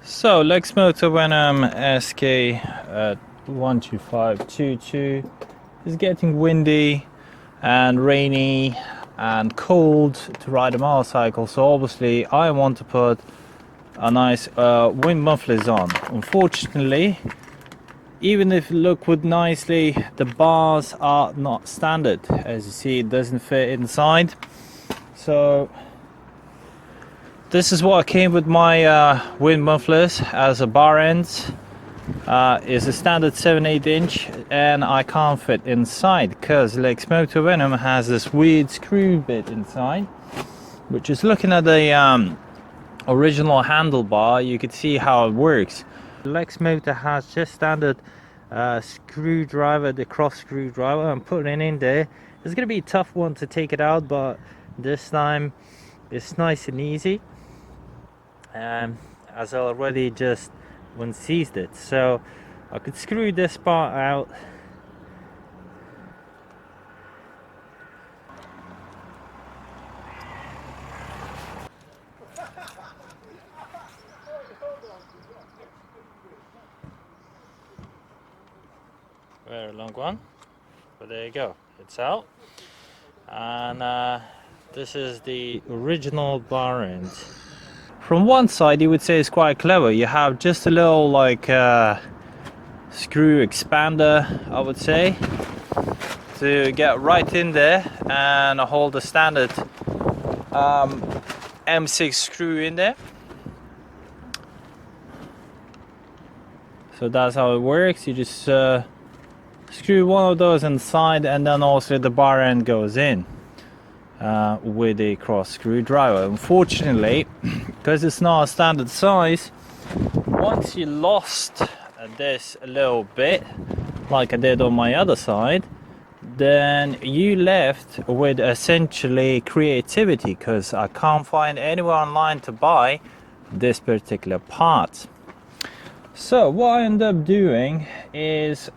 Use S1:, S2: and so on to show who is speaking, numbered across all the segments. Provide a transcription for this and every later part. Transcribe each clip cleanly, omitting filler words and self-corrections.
S1: So Lexmoto Venom SK125-22 is getting windy and rainy and cold to ride a motorcycle, so obviously I want to put a nice wind mufflers on. Unfortunately, even if it look nicely, the bars are not standard. As you see, it doesn't fit inside, so this is what came with my wind mufflers as a bar end. Is a standard 7/8 inch, and I can't fit inside because Lexmoto Venom has this weird screw bit inside, which is looking at the original handlebar, you could see how it works. Lexmoto has just standard screwdriver, the cross screwdriver. I'm putting it in there. It's gonna be a tough one to take it out, but this time it's nice and easy. As I already just seized it, so I could screw this part out. Very long one, but there you go, it's out. And this is the original bar end. From one side you would say it's quite clever. You have just a little like screw expander, I would say, to get right in there and hold the standard M6 screw in there. So that's how it works. You just screw one of those inside, and then also the bar end goes in with a cross screwdriver. Unfortunately, because it's not a standard size, once you lost this a little bit, like I did on my other side, then you left with essentially creativity, because I can't find anywhere online to buy this particular part. So what I end up doing is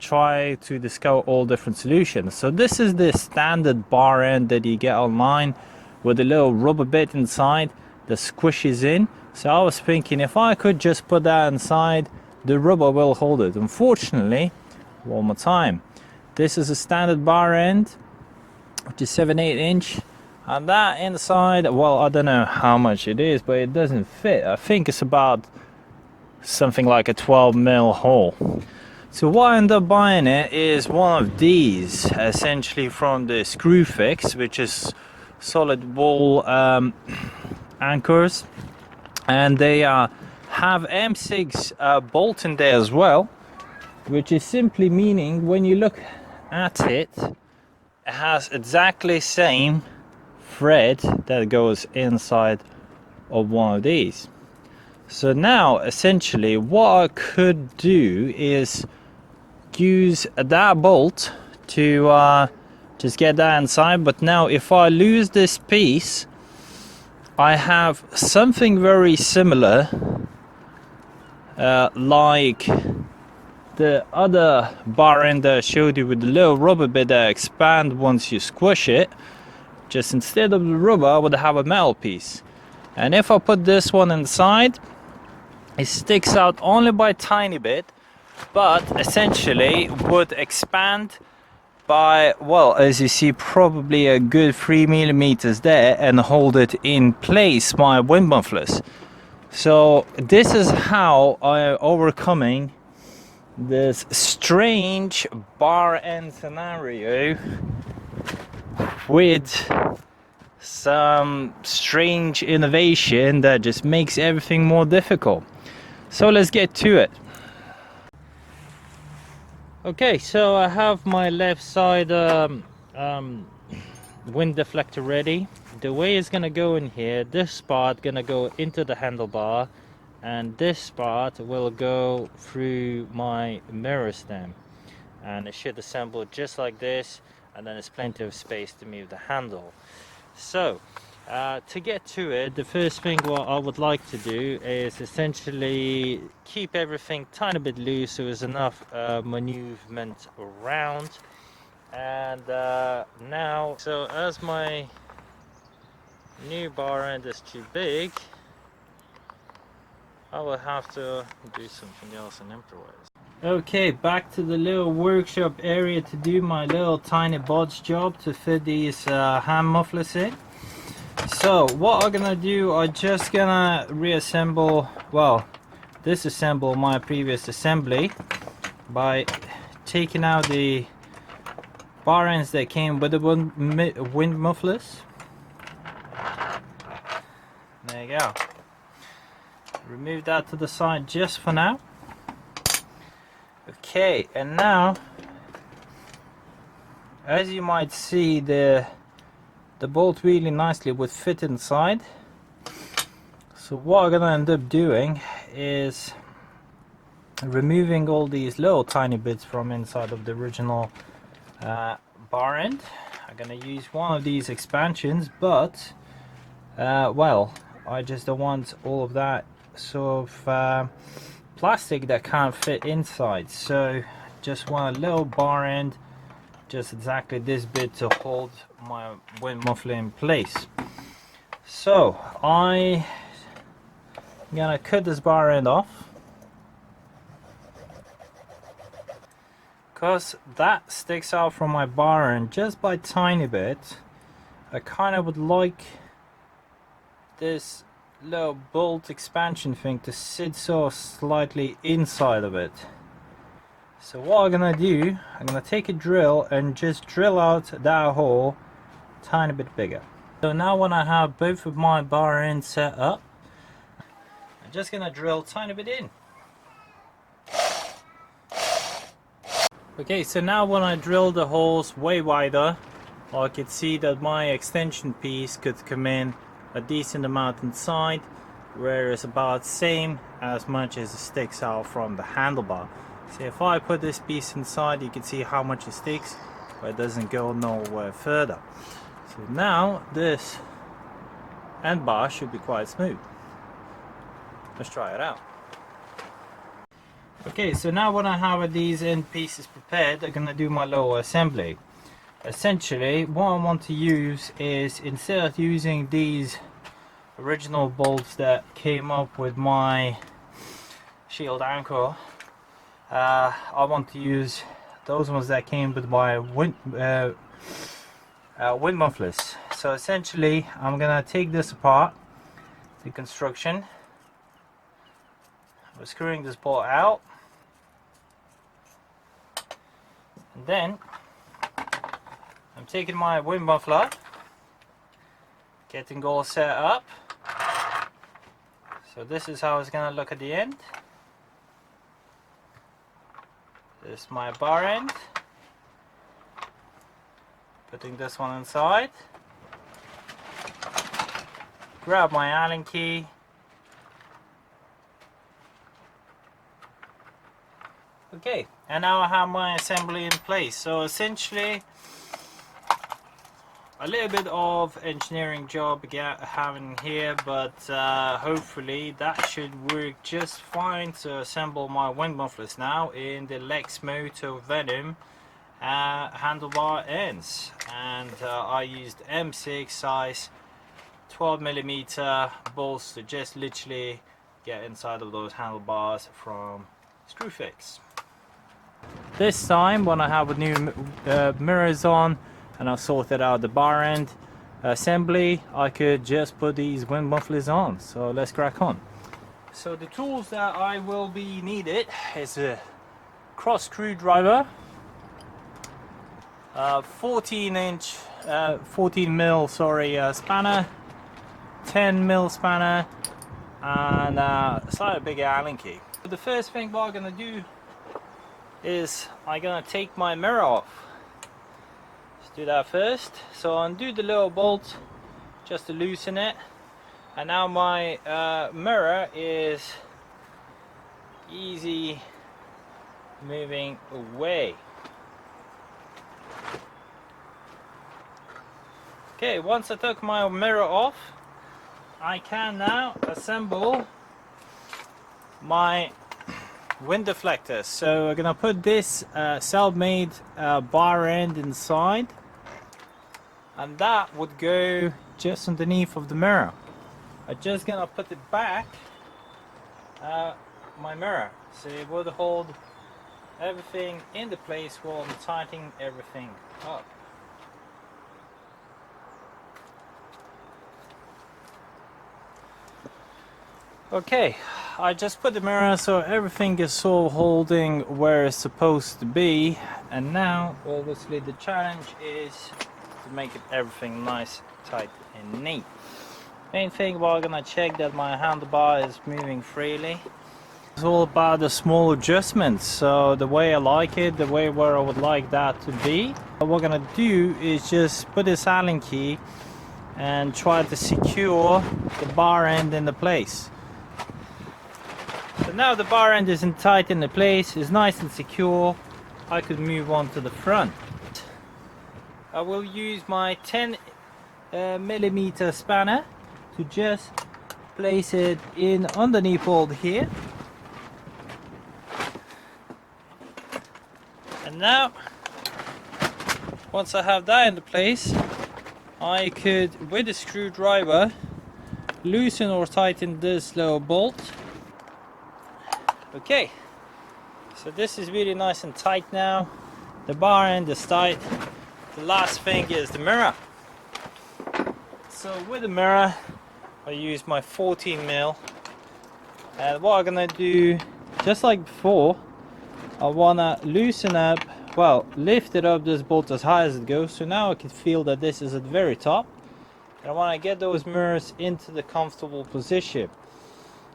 S1: try to discover all different solutions. So this is the standard bar end that you get online with a little rubber bit inside that squishes in. So I was thinking if I could just put that inside, the rubber will hold it. Unfortunately, one more time, this is a standard bar end, which is 7/8 inch. And that inside, well, I don't know how much it is, but it doesn't fit. I think it's about something like a 12mm hole. So what I end up buying it is one of these, essentially from the Screwfix, which is solid wall anchors, and they have M6 bolt in there as well, which is simply meaning when you look at it, it has exactly same thread that goes inside of one of these. So now essentially what I could do is use that bolt to just get that inside, but now if I lose this piece, I have something very similar like the other bar end that I showed you with the little rubber bit that expands once you squish it. Just instead of the rubber, I would have a metal piece, and if I put this one inside, it sticks out only by a tiny bit, but essentially would expand by, well, as you see, probably a good 3mm there, and hold it in place, my wind mufflers. So this is how I am overcoming this strange bar end scenario with some strange innovation that just makes everything more difficult. So let's get to it. Okay, so I have my left side wind deflector ready. The way it's gonna go in here, this part gonna go into the handlebar, and this part will go through my mirror stem, and it should assemble just like this, and then there's plenty of space to move the handle. So to get to it, the first thing what I would like to do is essentially keep everything tiny bit loose so there's enough maneuvement around. And now, so as my new bar end is too big, I will have to do something else and improvise. Okay, back to the little workshop area to do my little tiny bodge job to fit these ham mufflers in. So what I'm gonna do, I'm just gonna reassemble, well, disassemble my previous assembly by taking out the bar ends that came with the wind mufflers. There you go. Remove that to the side just for now. Okay, and now, as you might see, the bolt really nicely would fit inside. So what I'm gonna end up doing is removing all these little tiny bits from inside of the original bar end. I'm gonna use one of these expansions, but well, I just don't want all of that sort of plastic that can't fit inside, so just want a little bar end, just exactly this bit to hold my wind muffler in place. So I'm gonna cut this bar end off, because that sticks out from my bar end just by a tiny bit. I kind of would like this little bolt expansion thing to sit so slightly inside of it. So what I'm gonna do, I'm gonna take a drill and just drill out that hole a tiny bit bigger. So now when I have both of my bar ends set up, I'm just gonna drill a tiny bit in. Okay, so now when I drill the holes way wider, I could see that my extension piece could come in a decent amount inside, whereas about the same as much as it sticks out from the handlebar. So if I put this piece inside, you can see how much it sticks, but it doesn't go nowhere further. So now this end bar should be quite smooth. Let's try it out. Okay, so now when I have these end pieces prepared, I'm gonna do my lower assembly. Essentially, what I want to use is, instead of using these original bolts that came up with my shield anchor, I want to use those ones that came with my wind mufflers. So essentially, I'm gonna take this apart, the construction. We're screwing this bolt out, and then I'm taking my wind muffler, getting all set up. So this is how it's gonna look at the end. This is my bar end. Putting this one inside. Grab my Allen key. Okay, and now I have my assembly in place. So essentially, a little bit of engineering job having here, but hopefully that should work just fine to assemble my wind mufflers now in the Lexmoto Venom handlebar ends. And I used M6 size 12mm bolts to just literally get inside of those handlebars from Screwfix. This time when I have a new mirrors on and I've sorted out the bar end assembly, I could just put these wind mufflers on. So let's crack on. So the tools that I will be needed is a cross screwdriver, 14 mil spanner, 10 mil spanner, and a slightly bigger Allen key. The first thing what I'm gonna do is I'm gonna take my mirror off. Let's do that first. So undo the little bolt just to loosen it, and now my mirror is easy moving away. Okay, once I took my mirror off, I can now assemble my wind deflectors. So I'm gonna put this self-made bar end inside, and that would go just underneath of the mirror. I'm just gonna put it back my mirror, so it would hold everything in the place while I'm tightening everything up. Okay, I just put the mirror so everything is all holding where it's supposed to be, and now obviously the challenge is to make it everything nice, tight and neat. Main thing, we're gonna check that my handlebar is moving freely. It's all about the small adjustments, so the way I like it, the way where I would like that to be. What we're gonna do is just put this Allen key and try to secure the bar end in the place. So now the bar end is tight in the place, is nice and secure. I could move on to the front. I will use my 10mm spanner to just place it in underneath bolt here. And now, once I have that into place, I could, with a screwdriver, loosen or tighten this little bolt. Okay, so this is really nice and tight now. The bar end is tight. The last thing is the mirror. So with the mirror, I use my 14mm, and what I'm gonna do, just like before, I wanna loosen up, well, lift it up this bolt as high as it goes, so now I can feel that this is at the very top, and I wanna get those mirrors into the comfortable position.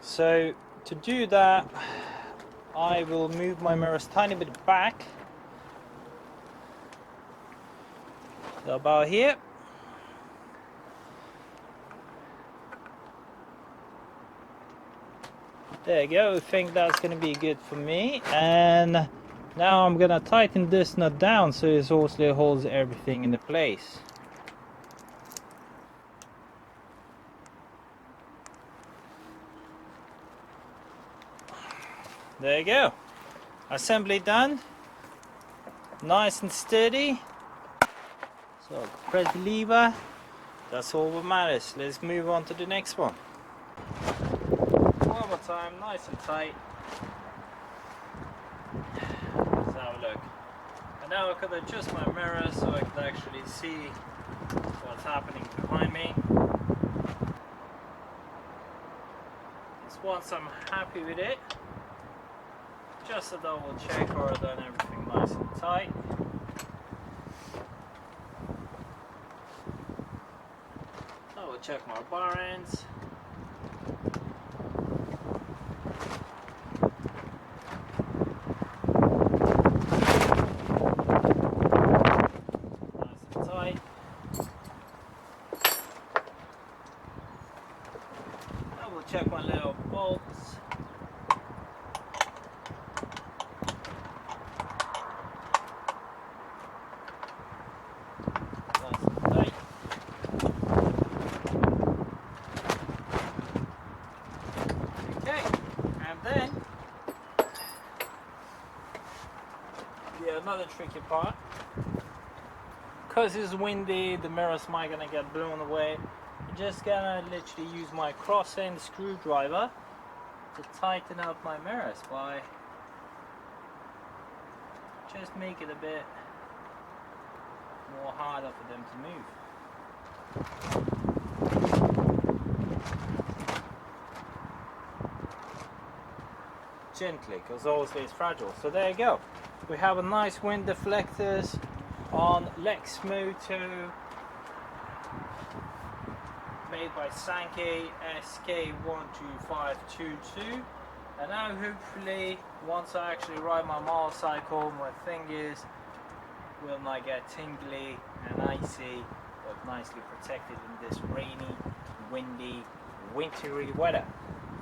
S1: So to do that, I will move my mirrors tiny bit back, so about here. There you go, I think that's going to be good for me. And now I'm going to tighten this nut down so it also holds everything into place. There you go. Assembly done. Nice and steady. So press the lever. That's all that matters. Let's move on to the next one. One more time, nice and tight. Let's have a look. And now I can adjust my mirror so I can actually see what's happening behind me. Just once I'm happy with it, just a double check or I've done everything nice and tight. Double check my bar ends. Check my little bolts. Nice and tight. Okay, and then another tricky part. Because it's windy, the mirrors might gonna get blown away. I'm just gonna literally use my cross-end screwdriver to tighten up my mirrors by just make it a bit more harder for them to move. Gently, because obviously it's fragile. So there you go. We have a nice wind deflectors on Lexmoto made by SK125-22, and now hopefully once I actually ride my motorcycle, my fingers will not get tingly and icy, but nicely protected in this rainy, windy, wintry weather.